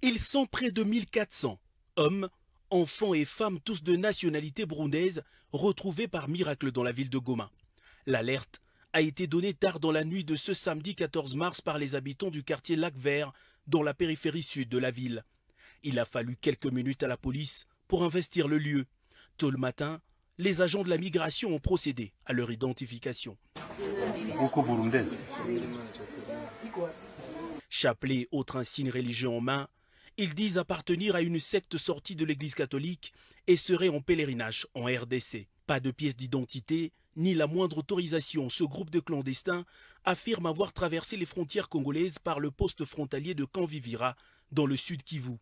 Ils sont près de 1400, hommes, enfants et femmes, tous de nationalité burundaise, retrouvés par miracle dans la ville de Goma. L'alerte a été donnée tard dans la nuit de ce samedi 14 mars par les habitants du quartier Lac-Vert, dans la périphérie sud de la ville. Il a fallu quelques minutes à la police pour investir le lieu. Tôt le matin, les agents de la migration ont procédé à leur identification. Chapelet, autre insigne religieux en main, ils disent appartenir à une secte sortie de l'église catholique et seraient en pèlerinage en RDC. Pas de pièce d'identité, ni la moindre autorisation. Ce groupe de clandestins affirme avoir traversé les frontières congolaises par le poste frontalier de Kanvivira, dans le sud Kivu.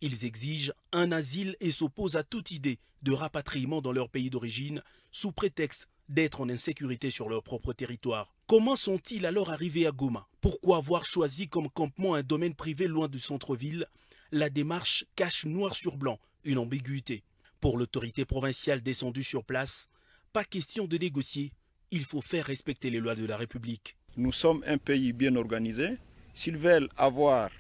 Ils exigent un asile et s'opposent à toute idée de rapatriement dans leur pays d'origine, sous prétexte d'être en insécurité sur leur propre territoire. Comment sont-ils alors arrivés à Goma? Pourquoi avoir choisi comme campement un domaine privé loin du centre-ville? La démarche cache noir sur blanc une ambiguïté. Pour l'autorité provinciale descendue sur place, pas question de négocier, il faut faire respecter les lois de la République. Nous sommes un pays bien organisé. S'ils veulent avoir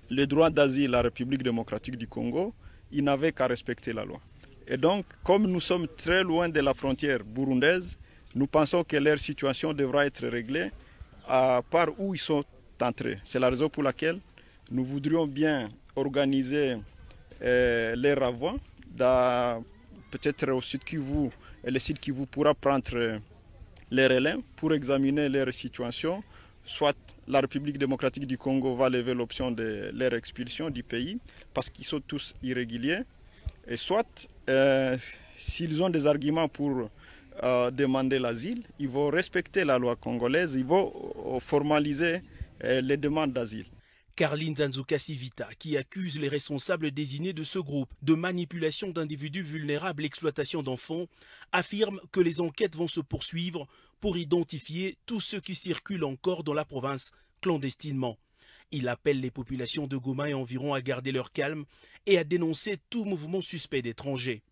le droit d'asile à la République démocratique du Congo, ils n'avaient qu'à respecter la loi. Et donc, comme nous sommes très loin de la frontière burundaise, nous pensons que leur situation devra être réglée à part où ils sont entrés. C'est la raison pour laquelle nous voudrions bien organiser les renvois, peut-être au sud Kivu, et le sud Kivu pourra prendre les relais pour examiner leur situation. Soit la République démocratique du Congo va lever l'option de leur expulsion du pays parce qu'ils sont tous irréguliers. Et soit, s'ils ont des arguments pour demander l'asile, ils vont respecter la loi congolaise, ils vont formaliser les demandes d'asile. Carline Zanzuka-Sivita, qui accuse les responsables désignés de ce groupe de manipulation d'individus vulnérables et exploitation d'enfants, affirme que les enquêtes vont se poursuivre pour identifier tous ceux qui circulent encore dans la province clandestinement. Il appelle les populations de Goma et environ à garder leur calme et à dénoncer tout mouvement suspect d'étrangers.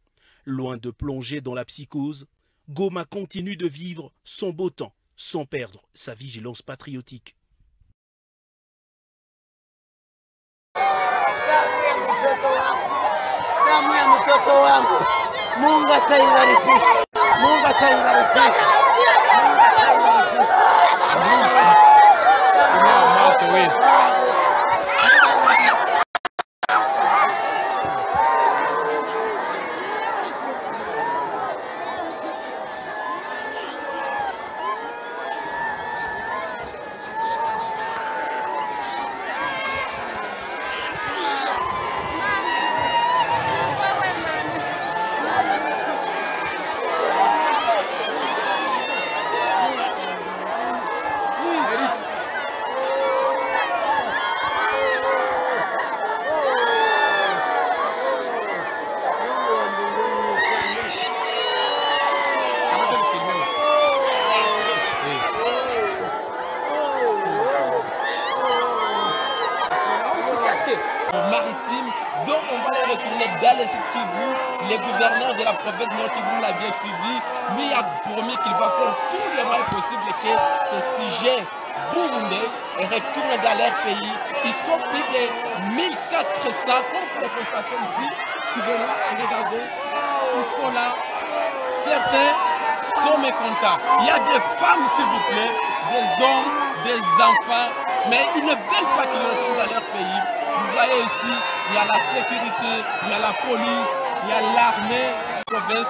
Loin de plonger dans la psychose, Goma continue de vivre son beau temps sans perdre sa vigilance patriotique. Damu ya mtoto wangu, Mungu ataibarikisha, Mungu ataibarikisha, Mungu ataibarikisha. Maritime, donc on va les retourner dans les sites Kivu. Les gouverneurs de la province Nord Kivu l'a bien suivi. Lui a promis qu'il va faire tous les moyens possibles que ce sujet burundais retourne dans leur pays. Ils sont plus de 1400, comme vous le constatez ici. Suivez-moi, regardez, ils sont là. Certains sont mécontents. Il y a des femmes, s'il vous plaît, des hommes, des enfants, mais ils ne veulent pas qu'ils retournent dans leur pays. Vous voyez ici, il y a la sécurité, il y a la police, il y a l'armée, la province,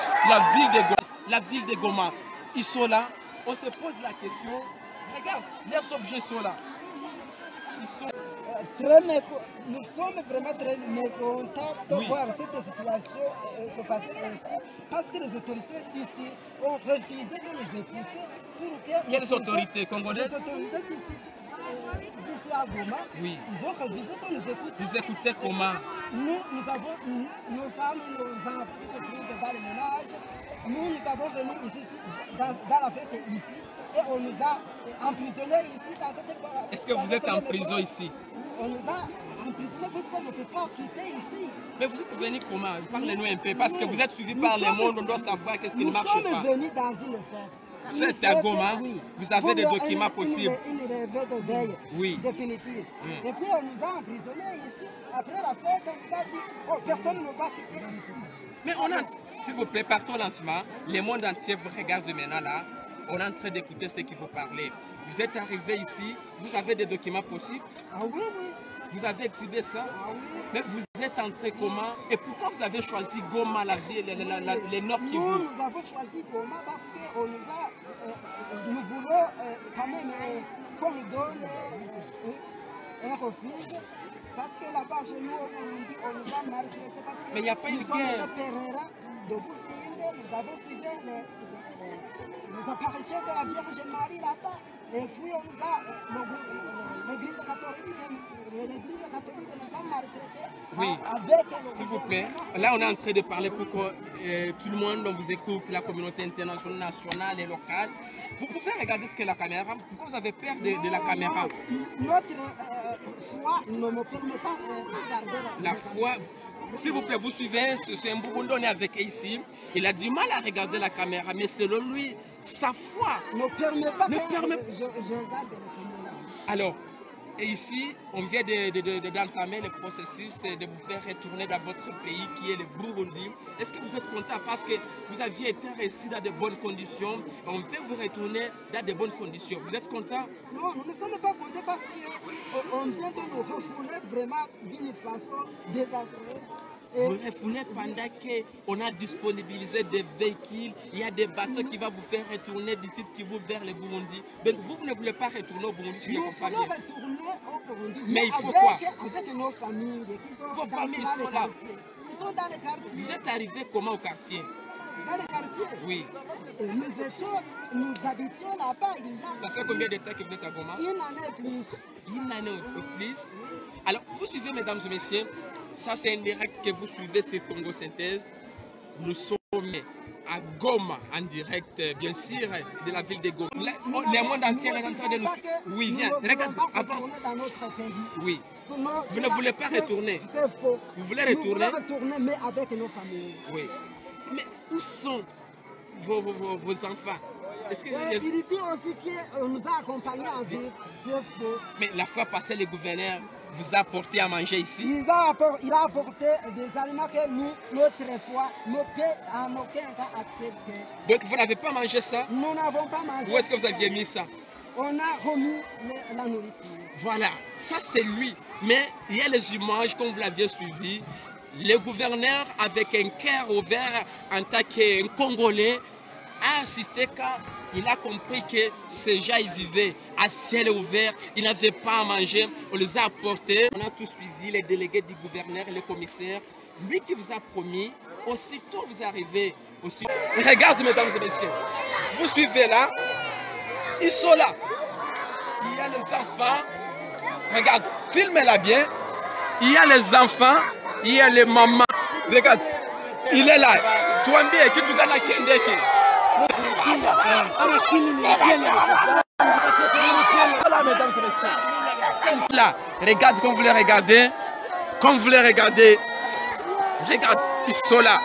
la ville de Goma. Ils sont là, on se pose la question, regarde, leurs objets sont là. Nous sommes vraiment très mécontents de voir cette situation se passer ainsi, parce que les autorités ici ont refusé de nous écouter. Quelles autorités congolaises? Les autorités d'ici à Goma, oui. Ils ont refusé de nous écouter. Vous écoutez comment? Nous avons nos femmes, nos enfants qui se trouvent dans les ménages. Nous avons venu ici, dans la fête ici, et on nous a emprisonnés ici dans cette... Est-ce que vous êtes en prison ici? On nous a emprisonnés parce qu'on ne peut pas quitter ici. Mais vous êtes venu comment? Parlez-nous un peu, parce que vous êtes suivi par le monde, on doit savoir qu'est-ce qui ne marche pas. Nous sommes venus dans une fête. fête à Goma, vous avez des documents possibles. Une levée de deuil Oui. définitive. Et puis on nous a emprisonnés ici. Après la fête, on nous a dit, oh, personne ne va quitter ici. Mais on a, s'il vous plaît, partons lentement. Le monde entier vous regarde maintenant là. On est en train d'écouter ce qu'il faut parler. Vous êtes arrivé ici, vous avez des documents possibles. Ah oui, oui. Vous avez exhibé ça. Ah oui. Mais vous êtes entré comment? Et pourquoi vous avez choisi Goma, la ville, les Nord Kivu? Nous avons choisi Goma parce que nous voulons quand même qu'on nous donne un refuge. Parce que là-bas, chez nous, au Burundi, on nous a maltraités. Parce que mais il n'y a pas une nous sommes guerre. des Pereira de Boussinde, nous avons suivi les apparitions de la Vierge Marie là-bas. Et puis on nous a, l'église catholique nous a maltraités. Oui, avec s'il vous plaît. Là, on est en train de parler pour que tout le monde vous écoute, la communauté internationale, nationale et locale. Vous pouvez regarder ce qu'est la caméra. Pourquoi vous avez peur de la caméra? Notre foi ne me permet pas de regarder la foi. S'il vous plaît, vous suivez, c'est un Burundais, on est avec ici. Il a du mal à regarder la caméra, mais selon lui, sa foi ne permet pas ne que permet... je regarde la caméra. Alors, et ici, on vient d'entamer le processus de vous faire retourner dans votre pays qui est le Burundi. Est-ce que vous êtes content parce que vous aviez été resté dans de bonnes conditions? On veut vous retourner dans de bonnes conditions. Vous êtes content? Non, nous ne sommes pas contents parce qu'on vient de nous refouler vraiment d'une façon désastreuse. Vous refoulez pendant qu'on a disponibilisé des véhicules, il y a des bateaux qui vont vous faire retourner d'ici qui vous vers le Burundi. Donc vous ne voulez pas retourner au Burundi si je comprends bien. Nous voulons retourner au Burundi. Mais il faut quoi? Avec nos familles qui sont Vos familles dans sont les là. quartiers. Ils sont dans les quartiers. Vous êtes arrivé comment au quartier? Dans les quartiers. Oui. Nous habitions là-bas il y a... Ça fait combien de temps que vous êtes à Goma? Une année plus. Une année ou plus. Alors, vous suivez, mesdames et messieurs, ça c'est un direct que vous suivez sur Congo Synthèse. Nous sommes à Goma, en direct, bien sûr, de la ville de Goma. Le monde entier est en train de nous... Oui, viens, regarde, avance. Dans notre pays. Oui. Vous ne voulez pas retourner? C'est faux. Vous voulez retourner? Nous voulons retourner, mais avec nos familles. Oui. Mais où sont vos enfants? Est-ce que il dit aussi qu'on nous a accompagnés en ville. C'est faux. Mais la fois passée, le gouverneur vous a apporté à manger ici? Il a apporté des aliments que nous, notre foi, ne peut en aucun cas accepter. Donc vous n'avez pas mangé ça? Nous n'avons pas mangé. Où est-ce que vous aviez mis ça? On a remis la nourriture. Voilà, ça c'est lui. Mais il y a les images, comme vous l'aviez suivi. Le gouverneur, avec un cœur ouvert, en tant qu'un Congolais, a insisté car il a compris que ces gens ils vivaient à ciel ouvert, ils n'avaient pas à manger, on les a apportés. On a tous suivi les délégués du gouverneur et le commissaire. Lui qui vous a promis, aussitôt vous arrivez, regardez mesdames et messieurs, vous suivez là, ils sont là. Il y a les enfants, regarde, filmez-la bien, il y a les enfants, il y a les mamans, regarde, il est là, tu as mis qui tu gagnes la kendeki. Voilà, mesdames et messieurs. Là, regarde comme vous les regardez. Comme vous les regardez. Regarde, ils sont là.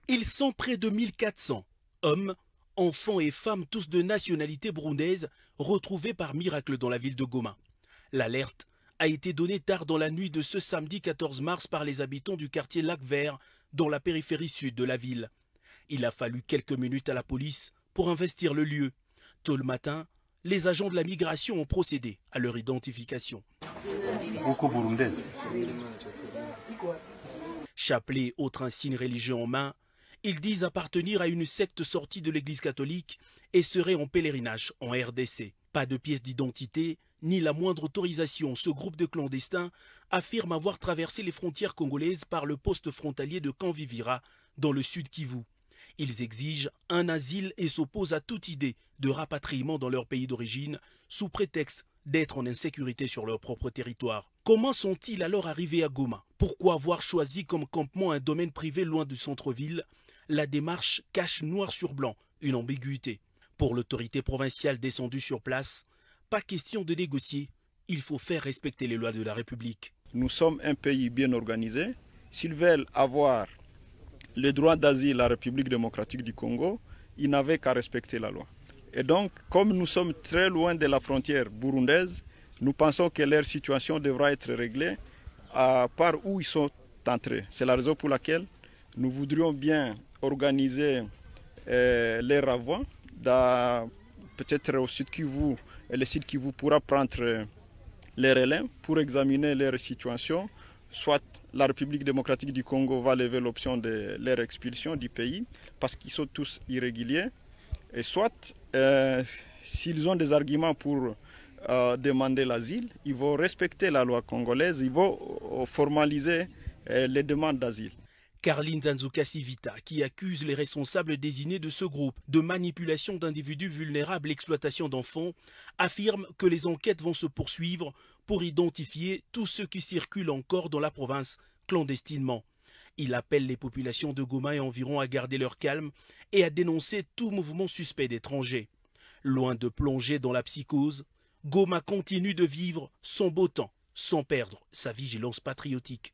Ils sont près de 1400 hommes, enfants et femmes, tous de nationalité burundaise, retrouvés par miracle dans la ville de Goma. L'alerte a été donnée tard dans la nuit de ce samedi 14 mars par les habitants du quartier Lac-Vert, dans la périphérie sud de la ville. Il a fallu quelques minutes à la police pour investir le lieu. Tôt le matin, les agents de la migration ont procédé à leur identification. Chapelet, autre insigne religieux en main, ils disent appartenir à une secte sortie de l'église catholique et seraient en pèlerinage en RDC. Pas de pièce d'identité, ni la moindre autorisation. Ce groupe de clandestins affirme avoir traversé les frontières congolaises par le poste frontalier de Kanvivira, dans le sud Kivu. Ils exigent un asile et s'opposent à toute idée de rapatriement dans leur pays d'origine, sous prétexte d'être en insécurité sur leur propre territoire. Comment sont-ils alors arrivés à Goma? Pourquoi avoir choisi comme campement un domaine privé loin du centre-ville? La démarche cache noir sur blanc une ambiguïté. Pour l'autorité provinciale descendue sur place, pas question de négocier, il faut faire respecter les lois de la République. Nous sommes un pays bien organisé. S'ils veulent avoir le droit d'asile à la République démocratique du Congo, ils n'avaient qu'à respecter la loi. Et donc, comme nous sommes très loin de la frontière burundaise, nous pensons que leur situation devra être réglée par où ils sont entrés. C'est la raison pour laquelle nous voudrions bien organiser les renvois, peut-être au sud Kivu, et le sud Kivu pourra prendre les relais pour examiner leur situation. Soit la République démocratique du Congo va lever l'option de leur expulsion du pays parce qu'ils sont tous irréguliers, et soit s'ils ont des arguments pour demander l'asile, ils vont respecter la loi congolaise, ils vont formaliser les demandes d'asile. Carline Zanzuka Sivita, qui accuse les responsables désignés de ce groupe de manipulation d'individus vulnérables et exploitation d'enfants, affirme que les enquêtes vont se poursuivre pour identifier tous ceux qui circulent encore dans la province clandestinement. Il appelle les populations de Goma et environ à garder leur calme et à dénoncer tout mouvement suspect d'étrangers. Loin de plonger dans la psychose, Goma continue de vivre son beau temps sans perdre sa vigilance patriotique.